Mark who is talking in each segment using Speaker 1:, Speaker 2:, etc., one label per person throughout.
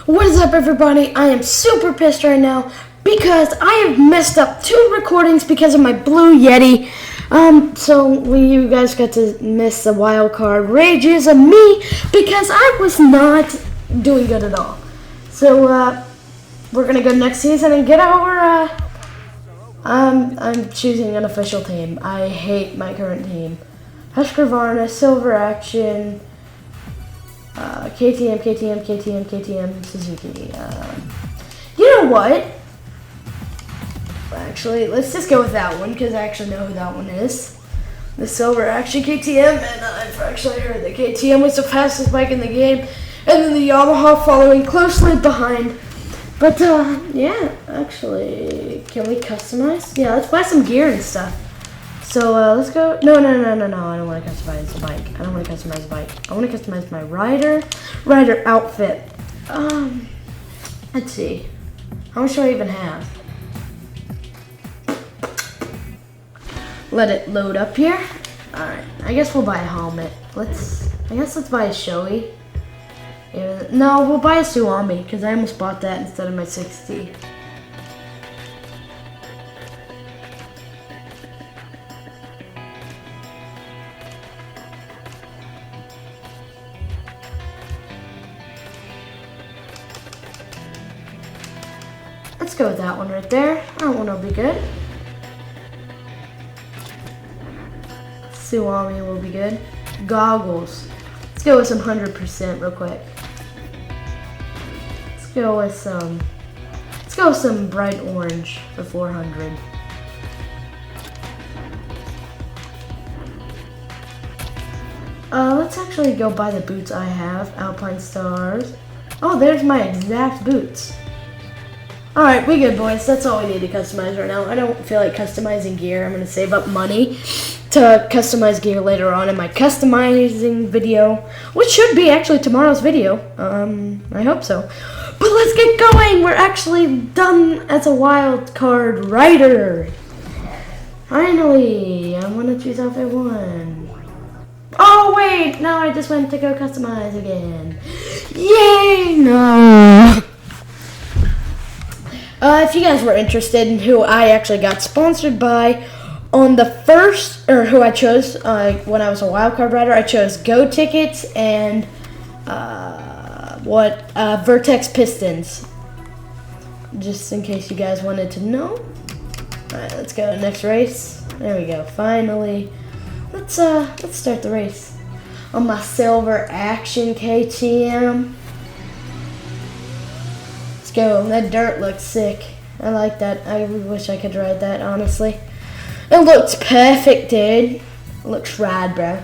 Speaker 1: What is up, everybody? I am super pissed right now because I have messed up 2 recordings because of my Blue Yeti. You guys got to miss the wild card rages of me because I was not doing good at all. So, we're gonna go next season and get our, I'm choosing an official team. I hate my current team. Husqvarna, Silver Action, KTM, Suzuki. You know what? Actually, let's just go with that one because I actually know who that one is. The Silver Action KTM, and I've actually heard that KTM was the fastest bike in the game, and then the Yamaha following closely behind. But, yeah, actually, can we customize? Yeah, let's buy some gear and stuff. So, let's go. No, I don't want to customize the bike. I don't want to customize the bike. I want to customize my rider outfit. Let's see. How much do I even have? Let it load up here. Alright, I guess we'll buy a helmet. Let's buy a Shoei. Yeah, no, we'll buy a Suami, because I almost bought that instead of my 60. Let's go with that one right there. That one will be good. Suami will be good. Goggles. Let's go with some 100% real quick. Let's go with some bright orange for 400. Let's actually go buy the boots I have. Alpine Stars. Oh, there's my exact boots. Alright, we good, boys. That's all we need to customize right now. I don't feel like customizing gear. I'm going to save up money to customize gear later on in my customizing video, which should be actually tomorrow's video. I hope so. But let's get going. We're actually done as a wild card rider. Finally, I want to choose outfit 1. Oh, wait. No, I just went to go customize again. Yay, no. If you guys were interested in who I actually got sponsored by on the first, or who I chose when I was a wildcard rider, I chose Go Tickets and Vertex Pistons. Just in case you guys wanted to know. Alright, let's go to the next race. There we go. Finally, let's start the race on my Silver Action KTM. Go. That dirt looks sick. I like that. I wish I could ride that, honestly. It looks perfect, dude. It looks rad, bro.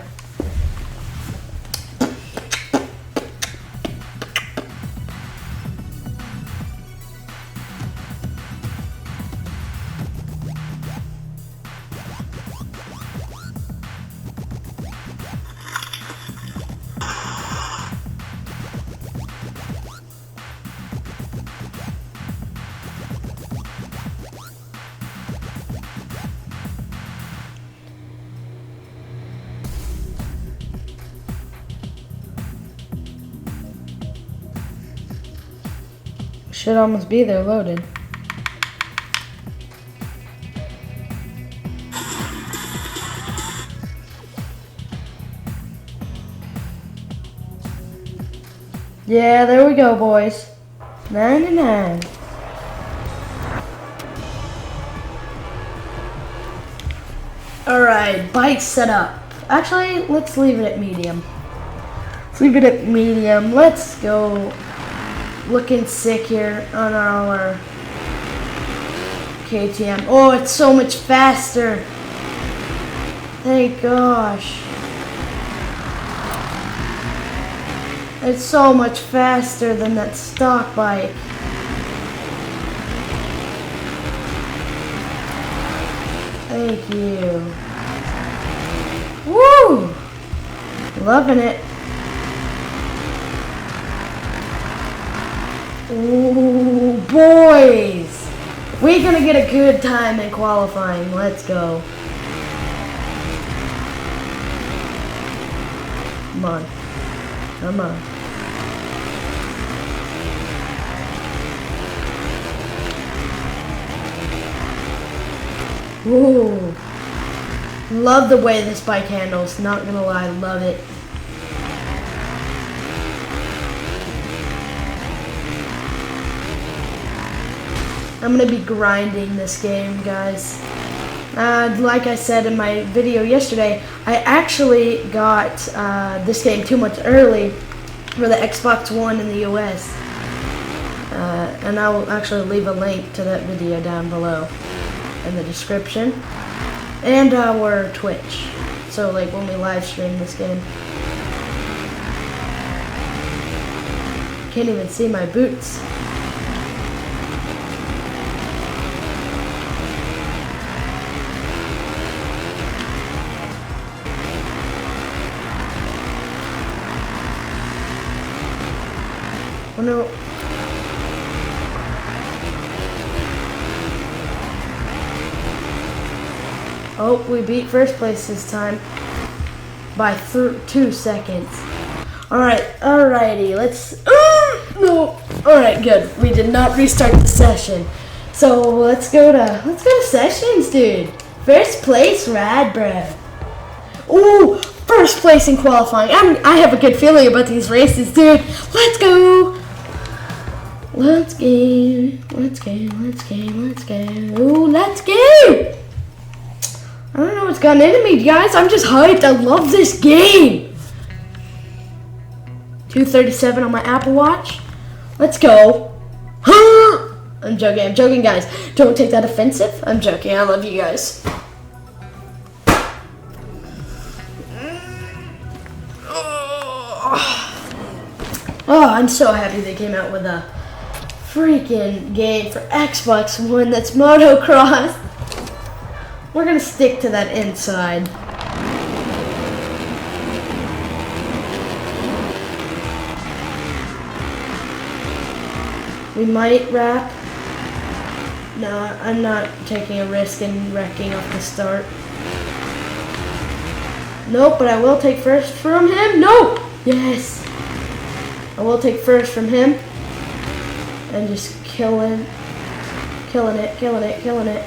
Speaker 1: Should almost be there loaded. Yeah, there we go, boys. 99. Alright, bike set up. Actually, let's leave it at medium. Let's go. Looking sick here on our KTM. Oh, it's so much faster. Thank gosh. It's so much faster than that stock bike. Thank you. Woo! Loving it. Ooh, boys! We're gonna get a good time in qualifying. Let's go. Come on. Ooh. Love the way this bike handles. Not gonna lie, love it. I'm gonna be grinding this game, guys. Like I said in my video yesterday, I actually got this game 2 months early for the Xbox One in the US. And I will actually leave a link to that video down below in the description. And our Twitch. So like when we live stream this game. Can't even see my boots. Oh no. Oh, we beat first place this time by 2 seconds. Alrighty, let's. No. Alright, good. We did not restart the session, so let's go to sessions, dude. First place, rad, bro. Ooh, first place in qualifying. I have a good feeling about these races, dude. Let's go. Let's go. Let's go. Let's go. Let's go. Ooh, let's go. I don't know what's gotten into me, guys. I'm just hyped. I love this game. 2:37 on my Apple Watch. Let's go. I'm joking, guys. Don't take that offensive. I'm joking. I love you guys. Oh, I'm so happy they came out with a freaking game for Xbox One that's Motocross. We're gonna stick to that inside. We might wrap. No, I'm not taking a risk in wrecking off the start. Nope, but I will take first from him. No! Yes! I will take first from him. And just killing it.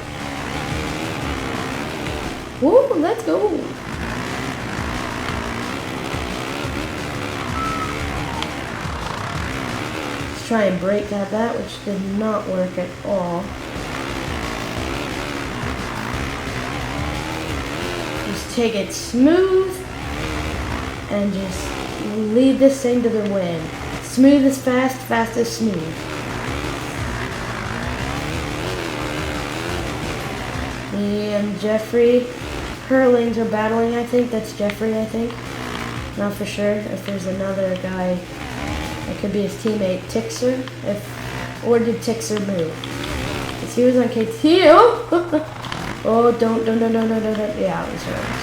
Speaker 1: Woo, let's go. Let's try and brake at that, which did not work at all. Just take it smooth and just lead this thing to the wind. Smooth is fast, fast is smooth. Me and Jeffrey Hurlings are battling, I think. That's Jeffrey, I think. Not for sure. If there's another guy, it could be his teammate, Tixer. Or did Tixer move? Because he was on KTO. Oh, don't. Yeah, it was hers.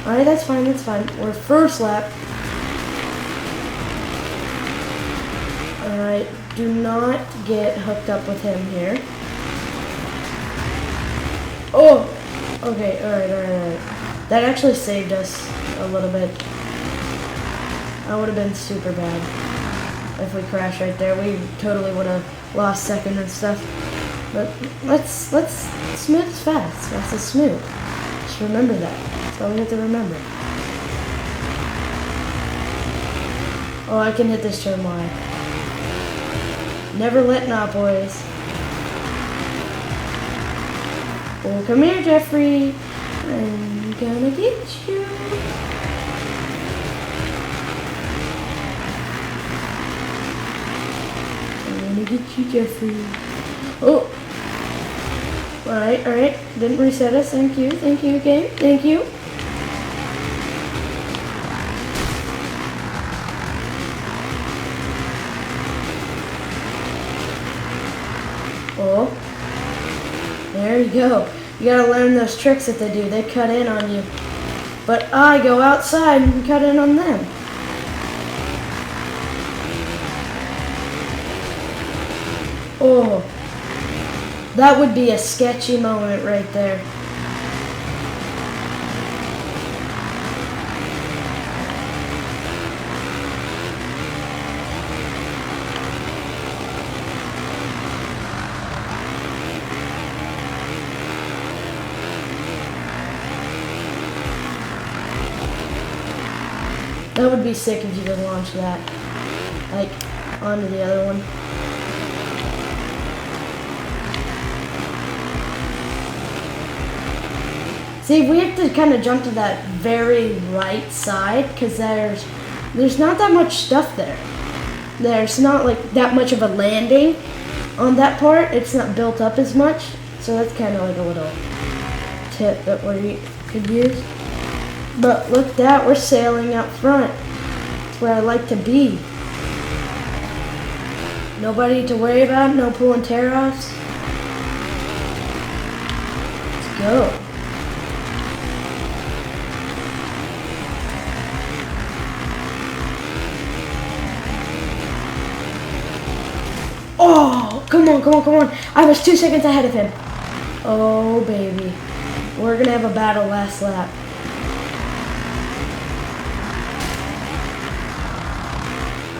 Speaker 1: Alright, that's fine. We're first lap. Alright, do not get hooked up with him here. Oh! Okay, alright. That actually saved us a little bit. That would have been super bad if we crashed right there. We totally would have lost second and stuff. But let's smooth is fast. Fast is smooth. Just remember that. That's all we have to remember. Oh, I can hit this turn wide. Never letting up, boys. Oh, come here, Jeffrey. I'm gonna get you. I'm gonna get you, Jeffrey. Oh. Alright. Didn't reset us. Thank you, game. Thank you. Oh. There you go. You gotta learn those tricks that they do. They cut in on you. But I go outside and cut in on them. Oh. That would be a sketchy moment right there. That would be sick if you could launch that, like, onto the other one. See, we have to kind of jump to that very right side because there's not that much stuff there. There's not like that much of a landing on that part. It's not built up as much, so that's kind of like a little tip that we could use. But look at that, we're sailing out front. That's where I like to be. Nobody to worry about, no pulling tear-offs. Let's go. Oh, come on, come on, come on. I was 2 seconds ahead of him. Oh, baby. We're going to have a battle last lap.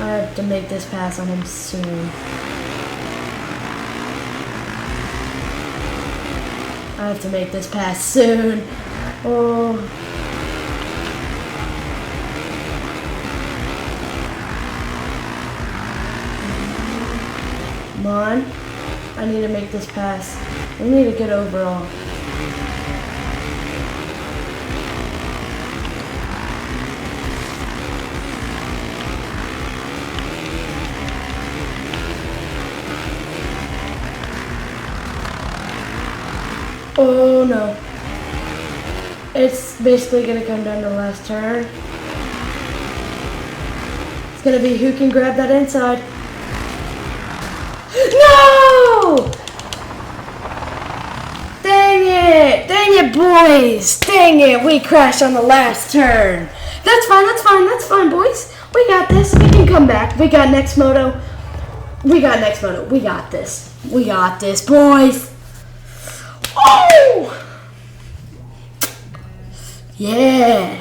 Speaker 1: I have to make this pass on him soon. I have to make this pass soon. Oh. Come on. I need to make this pass. I need a good overall. Oh no. It's basically going to come down to the last turn. It's going to be who can grab that inside. No! Dang it! Dang it, boys! Dang it! We crashed on the last turn. That's fine, that's fine, that's fine, boys. We got this. We can come back. We got next moto. We got next moto. We got this. We got this, boys. Oh! Yeah.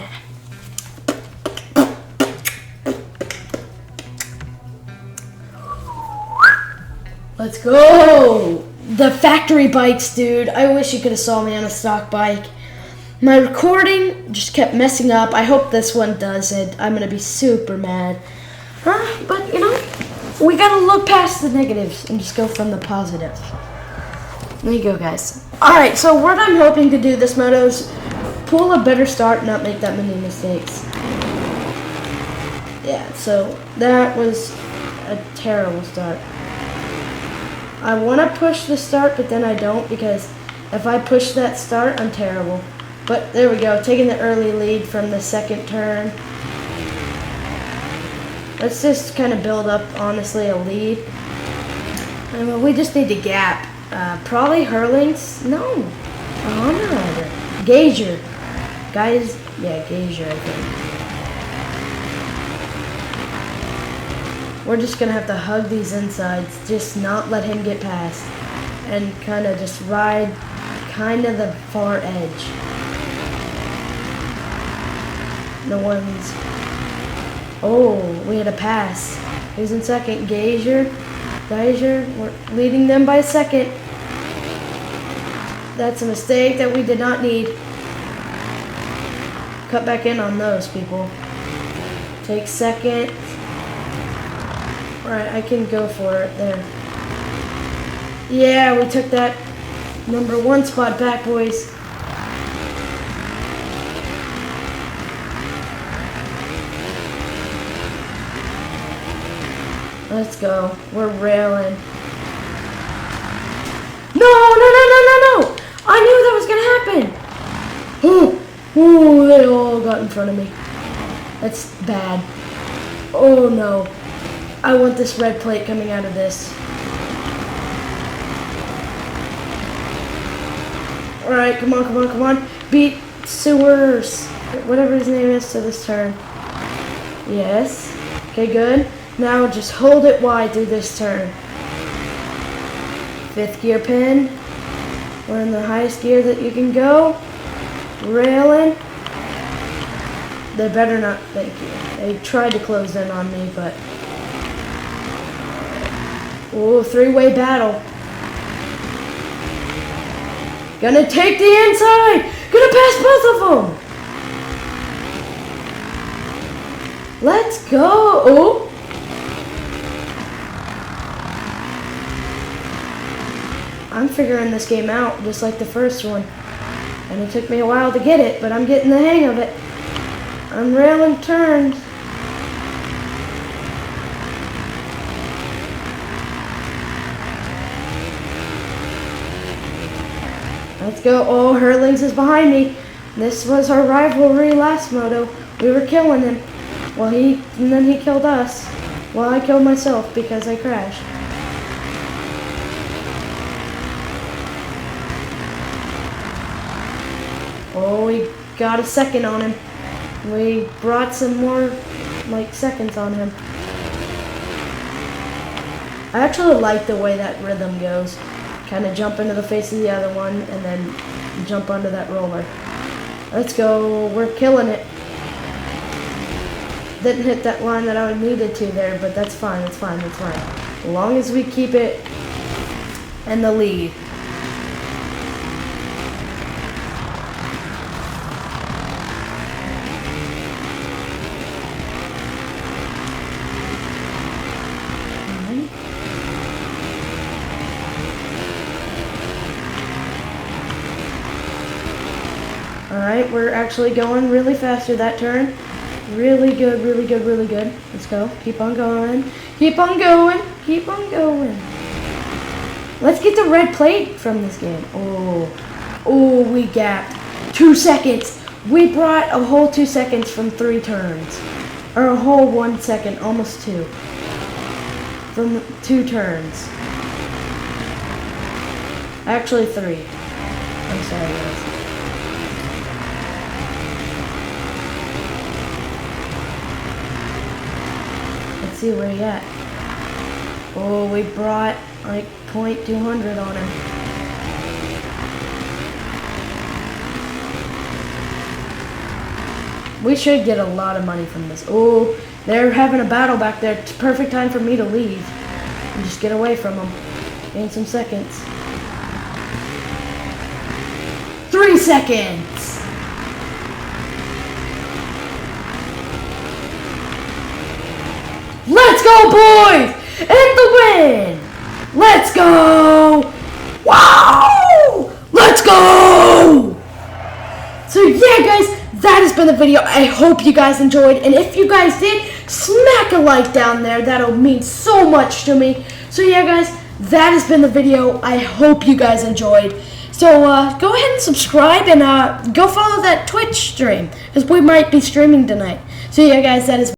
Speaker 1: Let's go. The factory bikes, dude. I wish you could have saw me on a stock bike. My recording just kept messing up. I hope this one doesn't. I'm going to be super mad. But, you know, we got to look past the negatives and just go from the positives. There you go, guys. Alright, so what I'm hoping to do this moto is pull a better start and not make that many mistakes. Yeah, so that was a terrible start. I want to push the start, but then I don't because if I push that start, I'm terrible. But there we go, taking the early lead from the second turn. Let's just kind of build up, honestly, a lead. And we just need to gap. Probably Hurlings. No. A Honda rider. Gager. Guys, yeah, Gager, I think. We're just going to have to hug these insides. Just not let him get past. And kind of just ride kind of the far edge. No one's... Oh, we had a pass. Who's in second? Gager. We're leading them by a second. That's a mistake that we did not need. Cut back in on those, people. Take second. Alright, I can go for it there. Yeah, we took that #1 spot back, boys. Let's go. We're railing. No! I knew that was going to happen. Oh, they all got in front of me. That's bad. Oh, no. I want this red plate coming out of this. Alright, come on. Beat Sewers. Whatever his name is to this turn. Yes. Okay, good. Now just hold it wide through this turn. 5th gear pin. We're in the highest gear that you can go. Railing. They better not, thank you. They tried to close in on me, but... Oh, 3-way battle. Gonna take the inside. Gonna pass both of them. Let's go. Oh. I'm figuring this game out just like the first one. And it took me a while to get it, but I'm getting the hang of it. I'm railing turns. Let's go. Oh, Hurlings is behind me. This was our rivalry last moto. We were killing him. And then he killed us. Well, I killed myself because I crashed. Oh, we got a second on him. We brought some more, seconds on him. I actually like the way that rhythm goes. Kind of jump into the face of the other one and then jump onto that roller. Let's go. We're killing it. Didn't hit that line that I needed to there, but that's fine. That's fine. That's fine. As long as we keep it in the lead. Alright, we're actually going really fast through that turn. Really good, really good, really good. Let's go. Keep on going. Keep on going. Keep on going. Let's get the red plate from this game. Oh, we gapped 2 seconds. We brought a whole 2 seconds from 3 turns. Or a whole 1 second, almost 2. From 2 turns. Actually 3. I'm sorry, guys. See where he at. Oh, we brought like 0.200 on him. We should get a lot of money from this. Oh, they're having a battle back there. It's perfect time for me to leave and just get away from them. Gain some seconds. 3 seconds. Let's go, boys! And the win! Let's go! Wow! Let's go! So yeah, guys, that has been the video. I hope you guys enjoyed. And if you guys did, smack a like down there. That'll mean so much to me. So yeah, guys, that has been the video. I hope you guys enjoyed. So go ahead and subscribe and go follow that Twitch stream, because we might be streaming tonight. So yeah, guys, that is